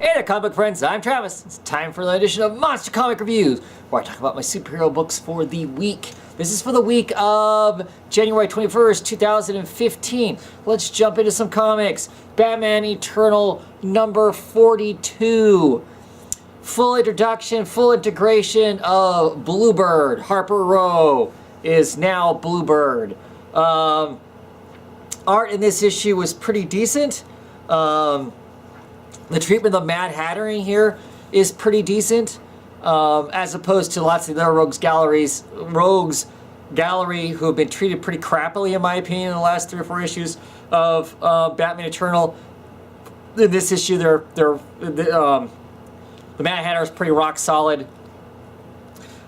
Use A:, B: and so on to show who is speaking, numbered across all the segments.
A: Hey there, comic book friends, I'm Travis. It's time for another edition of Monster Comic Reviews, where I talk about my superhero books for the week. This is for the week of January 21st, 2015. Let's jump into some comics. Batman Eternal number 42. Full introduction, full integration of Bluebird. Harper Row is now Bluebird. Art in this issue was pretty decent. The treatment of the Mad Hatter in here is pretty decent, as opposed to lots of the other Rogues Gallery who have been treated pretty crappily, in my opinion, in the last 3 or 4 issues of Batman Eternal. In this issue, the Mad Hatter is pretty rock solid.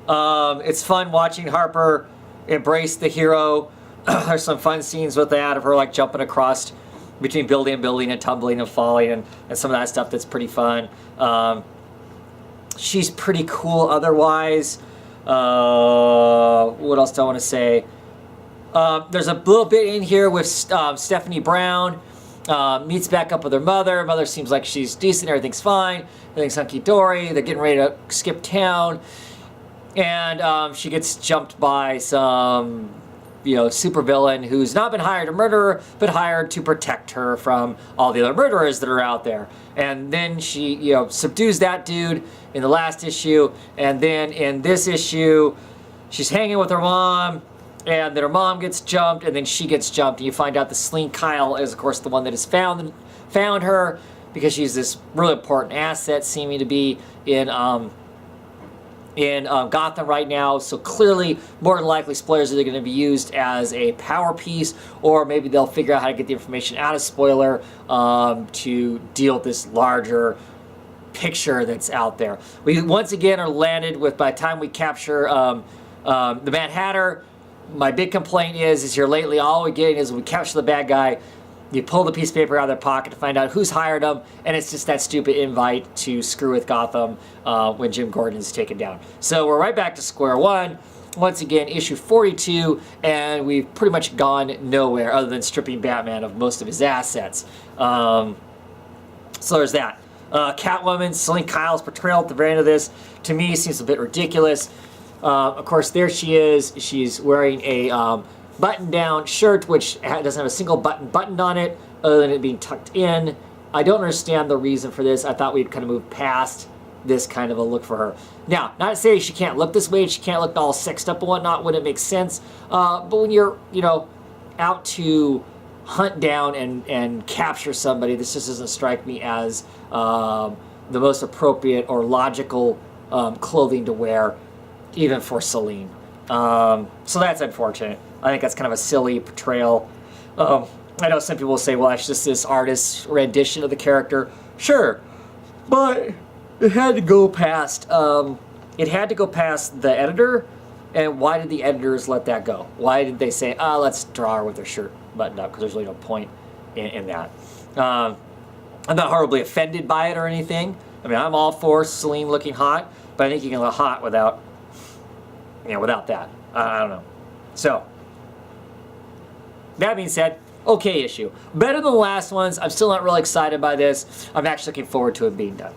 A: It's fun watching Harper embrace the hero. There's some fun scenes with that of her like jumping across between building and building and tumbling and falling and some of that stuff that's pretty fun. She's pretty cool otherwise. What else do I want to say? There's a little bit in here with Stephanie Brown. Meets back up with her mother. Mother seems like she's decent. Everything's fine. Everything's hunky-dory. They're getting ready to skip town. And she gets jumped by some supervillain who's not been hired to murder her, but hired to protect her from all the other murderers that are out there. And then she, subdues that dude in the last issue. And then in this issue, she's hanging with her mom, and then her mom gets jumped, and then she gets jumped. And you find out the Celine Kyle is, of course, the one that has found her, because she's this really important asset, seeming to be in Gotham right now. So clearly, more than likely, Spoilers are going to be used as a power piece, or maybe they'll figure out how to get the information out of Spoiler to deal with this larger picture that's out there. We once again are landed with, by the time we capture the Mad Hatter, my big complaint is here lately, all we're getting is when we capture the bad guy, you pull the piece of paper out of their pocket to find out who's hired them, and it's just that stupid invite to screw with Gotham when Jim Gordon is taken down. So we're right back to square one. Once again, issue 42, and we've pretty much gone nowhere other than stripping Batman of most of his assets. So there's that. Catwoman, Celine Kyle's portrayal at the very end of this, to me, seems a bit ridiculous. Of course, there she is. She's wearing a button-down shirt, which doesn't have a single button on it, other than it being tucked in. I don't understand the reason for this. I thought we'd kind of move past this kind of a look for her. Now, not to say she can't look this way, she can't look all sexed up and whatnot when it makes sense, but when you're, out to hunt down and capture somebody, this just doesn't strike me as the most appropriate or logical clothing to wear, even for Celine. So that's unfortunate. I think that's kind of a silly portrayal. I know some people will say, well, that's just this artist's rendition of the character. Sure, but it had to go past the editor. And why did the editors let that go? Why did they say, let's draw her with her shirt buttoned up? Because there's really no point in that. I'm not horribly offended by it or anything. I mean, I'm all for Celine looking hot, but I think you can look hot without that. I don't know. So, that being said, okay issue. Better than the last ones. I'm still not really excited by this. I'm actually looking forward to it being done.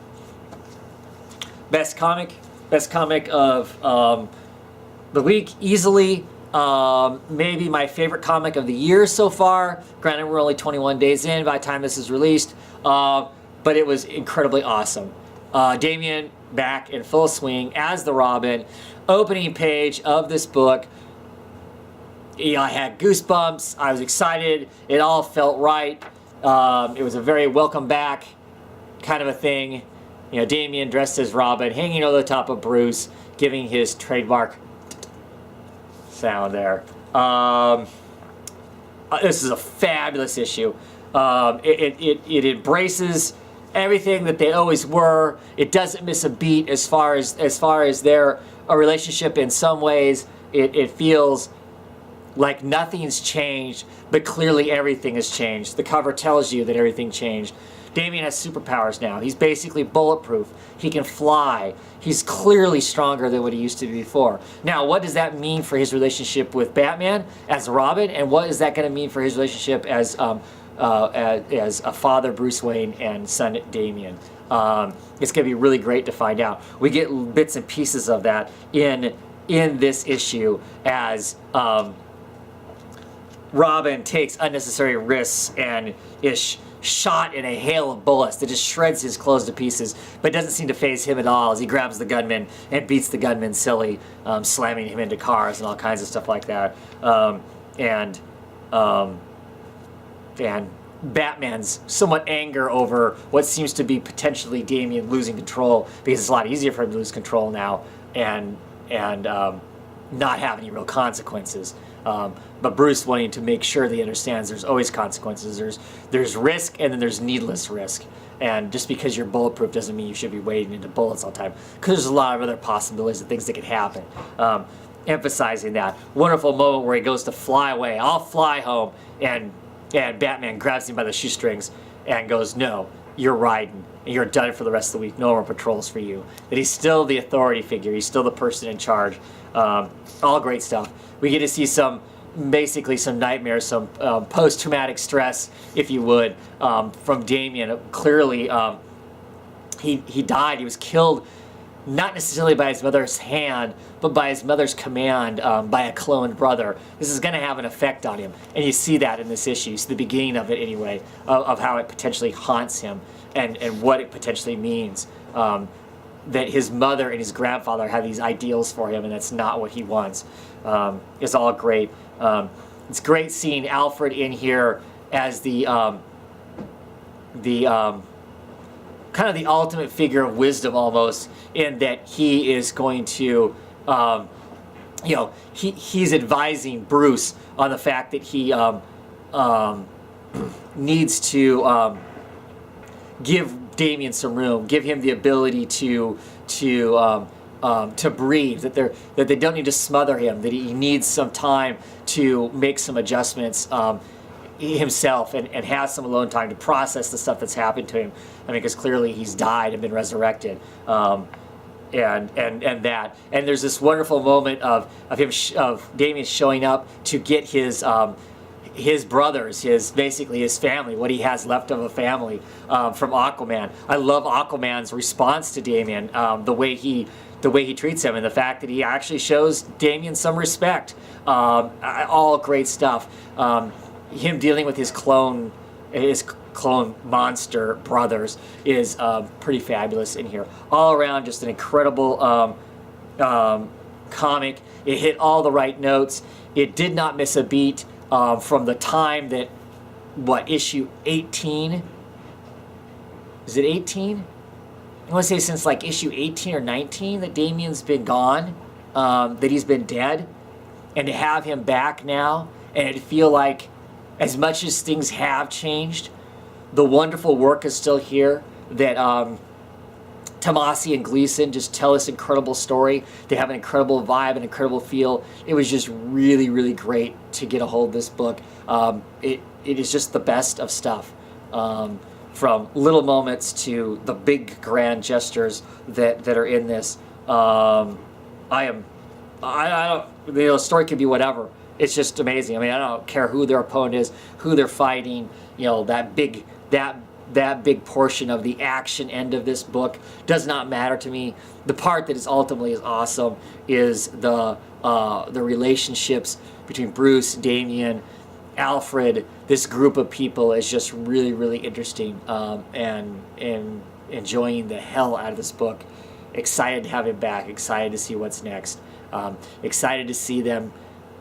A: Best comic of the week, easily. Maybe my favorite comic of the year so far. Granted, we're only 21 days in by the time this is released, but it was incredibly awesome. Damian back in full swing as the Robin. Opening page of this book. I had goosebumps. I was excited. It all felt right. It was a very welcome back kind of a thing. Damian dressed as Robin, hanging over the top of Bruce, giving his trademark sound there. This is a fabulous issue. It embraces everything that they always were. It doesn't miss a beat as far as their relationship. In some ways, it feels like nothing's changed, but clearly everything has changed. The cover tells you that everything changed. Damian has superpowers now. He's basically bulletproof. He can fly. He's clearly stronger than what he used to be before. Now, what does that mean for his relationship with Batman as Robin, and what is that going to mean for his relationship as as a father, Bruce Wayne, and son, Damian. It's going to be really great to find out. We get bits and pieces of that in this issue as Robin takes unnecessary risks and is shot in a hail of bullets that just shreds his clothes to pieces, but doesn't seem to faze him at all as he grabs the gunman and beats the gunman silly, slamming him into cars and all kinds of stuff like that. And Batman's somewhat anger over what seems to be potentially Damian losing control, because it's a lot easier for him to lose control now and not have any real consequences. But Bruce wanting to make sure that he understands there's always consequences. There's risk, and then there's needless risk. And just because you're bulletproof doesn't mean you should be wading into bullets all the time, because there's a lot of other possibilities of things that could happen. Emphasizing that wonderful moment where he goes to fly away. I'll fly home, and Batman grabs him by the shoestrings and goes, "No, you're riding, and you're done for the rest of the week. No more patrols for you." That he's still the authority figure. He's still the person in charge. All great stuff. We get to see basically some nightmares, some post-traumatic stress, if you would, from Damian. Clearly, he died. He was killed not necessarily by his mother's hand, but by his mother's command, by a cloned brother. This is going to have an effect on him, and you see that in this issue. You see the beginning of it anyway, of how it potentially haunts him and what it potentially means. That his mother and his grandfather have these ideals for him, and that's not what he wants. It's all great. It's great seeing Alfred in here as the kind of the ultimate figure of wisdom, almost, in that he is going to, he's advising Bruce on the fact that he needs to give Damian some room, give him the ability to breathe, that they don't need to smother him, that he needs some time to make some adjustments himself and have some alone time to process the stuff that's happened to him. I mean, because clearly he's died and been resurrected, and there's this wonderful moment of Damian showing up to get his brothers, basically his family, what he has left of a family, from Aquaman. I love Aquaman's response to Damian, the way he treats him, and the fact that he actually shows Damian some respect. All great stuff. Him dealing with his clone monster brothers is pretty fabulous in here. All around, just an incredible comic. It hit all the right notes. It did not miss a beat. From the time that, issue 18? Is it 18? I want to say since like issue 18 or 19 that Damian's been gone, that he's been dead, and to have him back now, and it feel like as much as things have changed, the wonderful work is still here, that Tomasi and Gleason just tell this incredible story. They have an incredible vibe, an incredible feel. It was just really, really great to get a hold of this book. It is just the best of stuff, from little moments to the big grand gestures that are in this. The story could be whatever. It's just amazing. I mean, I don't care who their opponent is, who they're fighting. That big portion of the action end of this book does not matter to me. The part that is ultimately is awesome is the relationships between Bruce, Damian, Alfred. This group of people is just really, really interesting, and enjoying the hell out of this book. Excited to have him back. Excited to see what's next. Excited to see them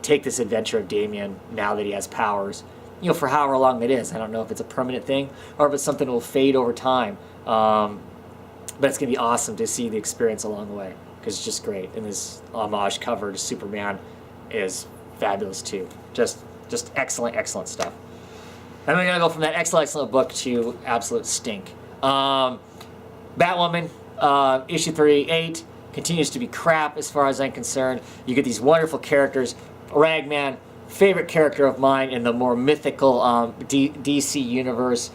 A: take this adventure of Damian now that he has powers. For however long it is. I don't know if it's a permanent thing or if it's something that will fade over time. But it's going to be awesome to see the experience along the way, because it's just great. And this homage cover to Superman is fabulous too. Just excellent, excellent stuff. And we're going to go from that excellent book to absolute stink. Batwoman, issue 38, continues to be crap as far as I'm concerned. You get these wonderful characters. Ragman, favorite character of mine in the more mythical DC universe.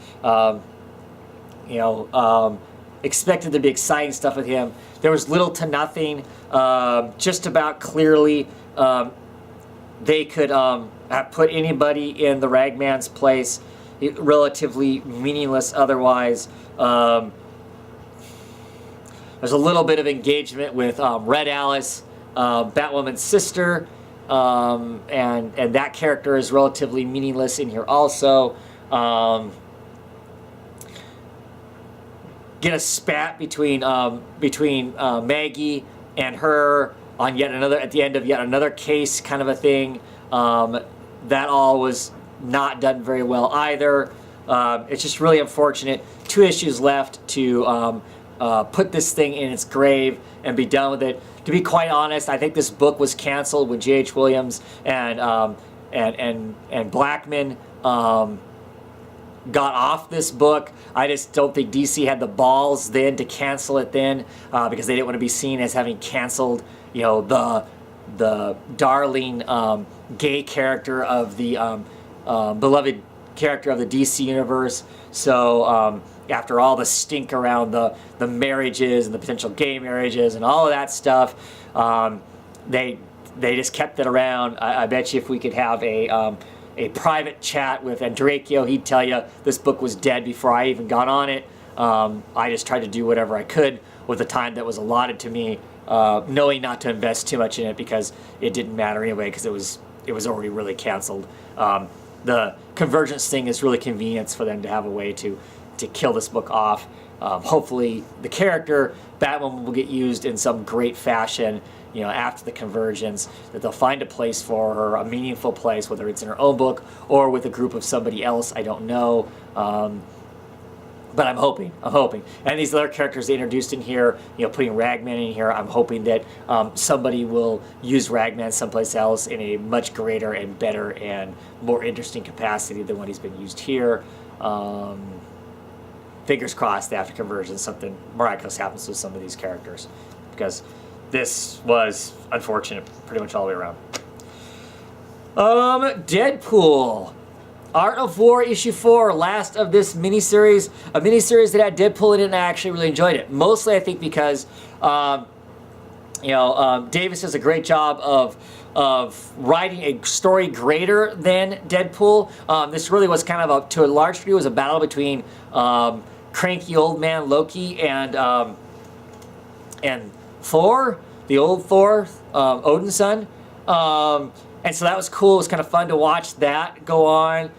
A: Expected to be exciting stuff with him. There was little to nothing. Just about clearly, they could have put anybody in the Ragman's place relatively meaningless otherwise. There's a little bit of engagement with Red Alice, Batwoman's sister, and that character is relatively meaningless in here also. Get a spat between Maggie and her on yet another, at the end of yet another case, kind of a thing. That all was not done very well either. It's just really unfortunate. 2 issues left to put this thing in its grave and be done with it. To be quite honest, I think this book was canceled when J.H. Williams and Blackman got off this book. I just don't think DC had the balls then to cancel it then, because they didn't want to be seen as having canceled, you know, the darling gay character of the beloved character of the DC universe. So after all the stink around the marriages and the potential gay marriages and all of that stuff, they just kept it around. I bet you if we could have a private chat with Andrakio, he'd tell you this book was dead before I even got on it. I just tried to do whatever I could with the time that was allotted to me, knowing not to invest too much in it because it didn't matter anyway, because it was already really canceled. The Convergence thing is really convenient for them to have a way to kill this book off. Hopefully the character Batwoman will get used in some great fashion, you know, after the Convergence, that they'll find a place for her, a meaningful place, whether it's in her own book or with a group of somebody else, I don't know. But I'm hoping. And these other characters they introduced in here, you know, putting Ragman in here, I'm hoping that somebody will use Ragman someplace else in a much greater and better and more interesting capacity than what he's been used here. Fingers crossed that after Convergence something miraculous happens with some of these characters, because this was unfortunate pretty much all the way around. Deadpool. Art of War issue 4, last of this miniseries. A miniseries that had Deadpool in it, and I actually really enjoyed it. Mostly, I think, because Davis does a great job of writing a story greater than Deadpool. This really was kind of to a large degree, was a battle between cranky old man Loki and Thor, the old Thor, Odin's son. And so that was cool. It was kind of fun to watch that go on.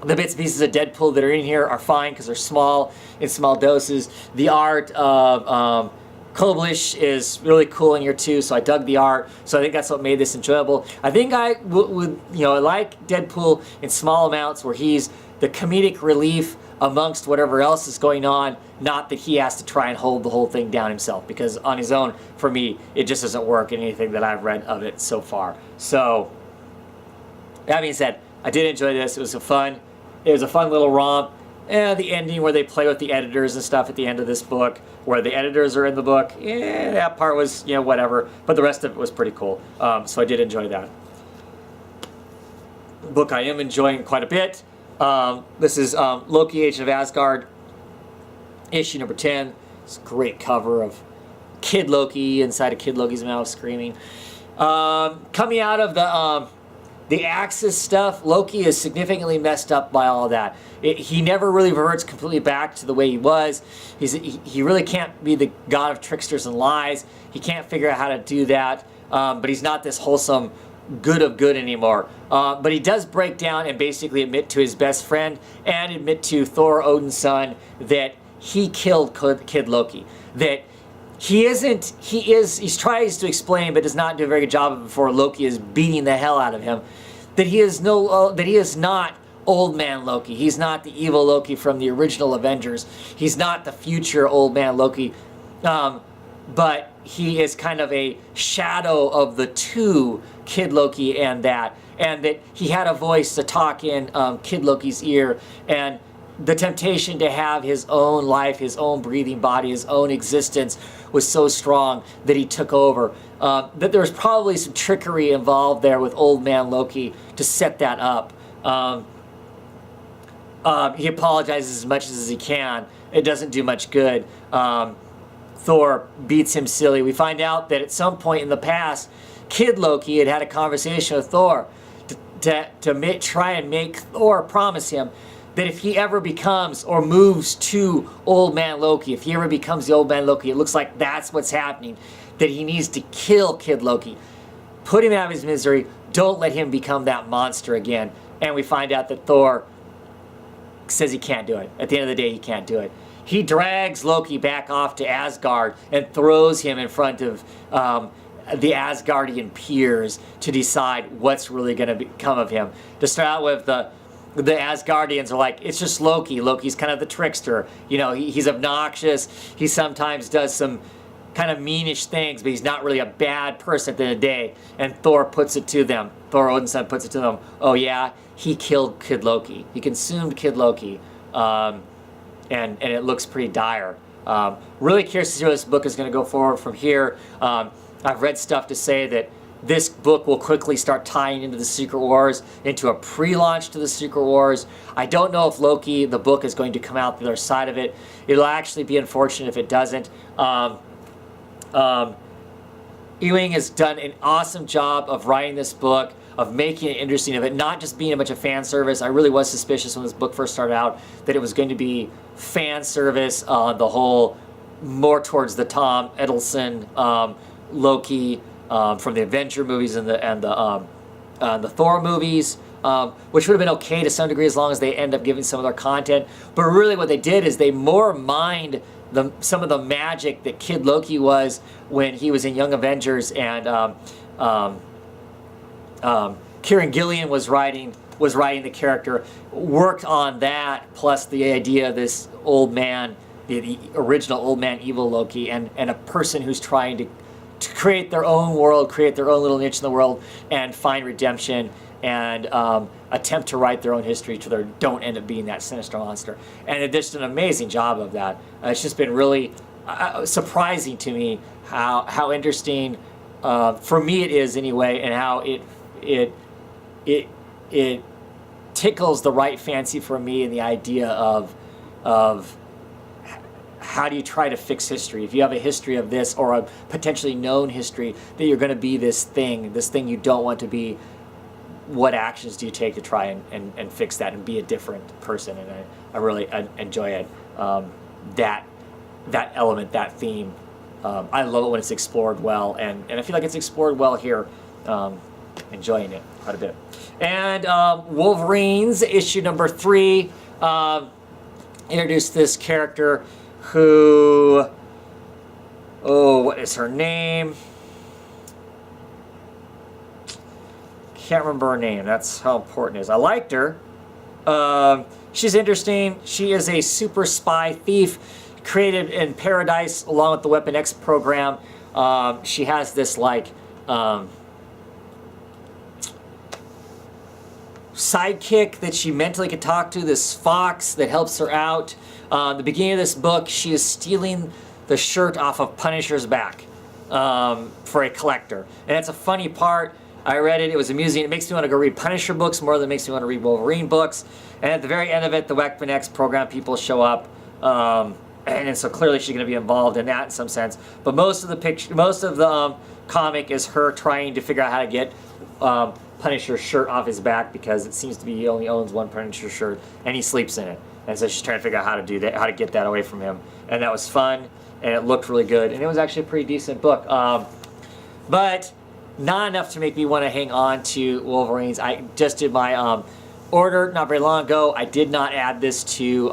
A: The bits and pieces of Deadpool that are in here are fine because they're small, in small doses. The art of Koblish is really cool in here too, so I dug the art. So I think that's what made this enjoyable. I think I would, you know, I like Deadpool in small amounts where he's the comedic relief amongst whatever else is going on, not that he has to try and hold the whole thing down himself, because on his own, for me, it just doesn't work in anything that I've read of it so far. So, that being said, I did enjoy this. It was a fun little romp. The ending where they play with the editors and stuff at the end of this book, where the editors are in the book, that part was, you know, whatever, but the rest of it was pretty cool. So I did enjoy that. Book I am enjoying quite a bit. This is Loki Agent of Asgard, issue number 10. It's a great cover of Kid Loki inside of Kid Loki's mouth screaming. Coming out of the Axis stuff, Loki is significantly messed up by all of that. He never really reverts completely back to the way he was. He really can't be the god of tricksters and lies. He can't figure out how to do that, but he's not this wholesome good of good anymore. But he does break down and basically admit to his best friend and admit to Thor, Odin's son, that he killed Kid Loki. That he tries to explain but does not do a very good job of it before Loki is beating the hell out of him. That he is not Old Man Loki. He's not the evil Loki from the original Avengers. He's not the future Old Man Loki. But he is kind of a shadow of the two, Kid Loki and that he had a voice to talk in Kid Loki's ear, and the temptation to have his own life, his own breathing body, his own existence was so strong that he took over. That there was probably some trickery involved there with Old Man Loki to set that up. He apologizes as much as he can. It doesn't do much good. Thor beats him silly. We find out that at some point in the past, Kid Loki had a conversation with Thor try and make Thor promise him that if he ever becomes or moves to Old Man Loki, if he ever becomes the Old Man Loki, it looks like that's what's happening, that he needs to kill Kid Loki. Put him out of his misery. Don't let him become that monster again. And we find out that Thor says he can't do it. At the end of the day, he can't do it. He drags Loki back off to Asgard and throws him in front of the Asgardian peers to decide what's really going to become of him. To start out with, the Asgardians are like, it's just Loki. Loki's kind of the trickster. You know, he's obnoxious. He sometimes does some kind of meanish things, but he's not really a bad person at the end of the day. And Thor puts it to them. Thor Odin's son puts it to them. Oh yeah, he killed Kid Loki. He consumed Kid Loki. And it looks pretty dire. Really curious to see where this book is going to go forward from here. I've read stuff to say that this book will quickly start tying into the Secret Wars, into a pre-launch to the Secret Wars. I don't know if Loki, the book, is going to come out the other side of it. It'll actually be unfortunate if it doesn't. Ewing has done an awesome job of writing this book, of making it interesting, of it not just being a bunch of fan service. I really was suspicious when this book first started out that it was going to be fan service on the whole, more towards the Tom Hiddleston Loki from the Avenger movies and the Thor movies, which would have been okay to some degree as long as they end up giving some of their content. But really what they did is they more mined some of the magic that Kid Loki was when he was in Young Avengers, and Kieran Gillen was writing the character, worked on that, plus the idea of this old man, the original old man evil Loki, and a person who's trying to create their own world, create their own little niche in the world, and find redemption, and attempt to write their own history to their don't end up being that sinister monster. And it just did an amazing job of that. It's just been really surprising to me how interesting, for me it is anyway, and how it tickles the right fancy for me, and the idea of how do you try to fix history? If you have a history of this, or a potentially known history that you're going to be this thing you don't want to be, what actions do you take to try and fix that and be a different person? And I really enjoy it. That element, that theme. I love it when it's explored well, and I feel like it's explored well here. Enjoying it quite a bit. And Wolverines, issue number 3, introduced this character who, what is her name? Can't remember her name. That's how important it is. I liked her. She's interesting. She is a super spy thief created in Paradise along with the Weapon X program. She has this like sidekick that she mentally could talk to, this fox that helps her out. The beginning of this book, she is stealing the shirt off of Punisher's back for a collector. And it's a funny part. I read it. It was amusing. It makes me want to go read Punisher books more than it makes me want to read Wolverine books. And at the very end of it, the Weapon X program people show up. And so clearly she's going to be involved in that in some sense. But most of the comic is her trying to figure out how to get Punisher's shirt off his back, because it seems to be he only owns one Punisher shirt and he sleeps in it. And so she's trying to figure out how to do that, how to get that away from him. And that was fun, and it looked really good, and it was actually a pretty decent book. But not enough to make me want to hang on to Wolverines. I just did my order not very long ago. I did not add this to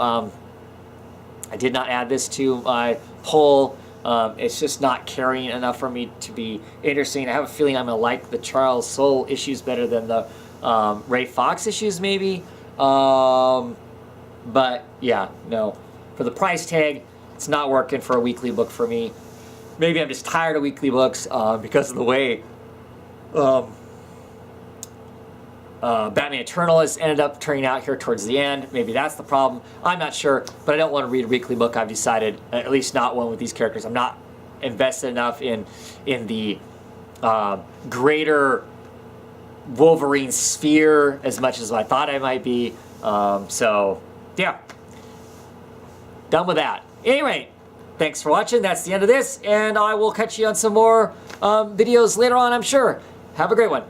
A: my poll. It's just not carrying enough for me to be interesting. I have a feeling I'm going to like the Charles Soule issues better than the Ray Fox issues, maybe. But yeah, no. For the price tag, it's not working for a weekly book for me. Maybe I'm just tired of weekly books because of the way Batman Eternal has ended up turning out here towards the end. Maybe that's the problem. I'm not sure, but I don't want to read a weekly book. I've decided, at least not one with these characters. I'm not invested enough in the greater Wolverine sphere as much as I thought I might be. So, yeah. Done with that. Anyway, thanks for watching. That's the end of this, and I will catch you on some more videos later on, I'm sure. Have a great one.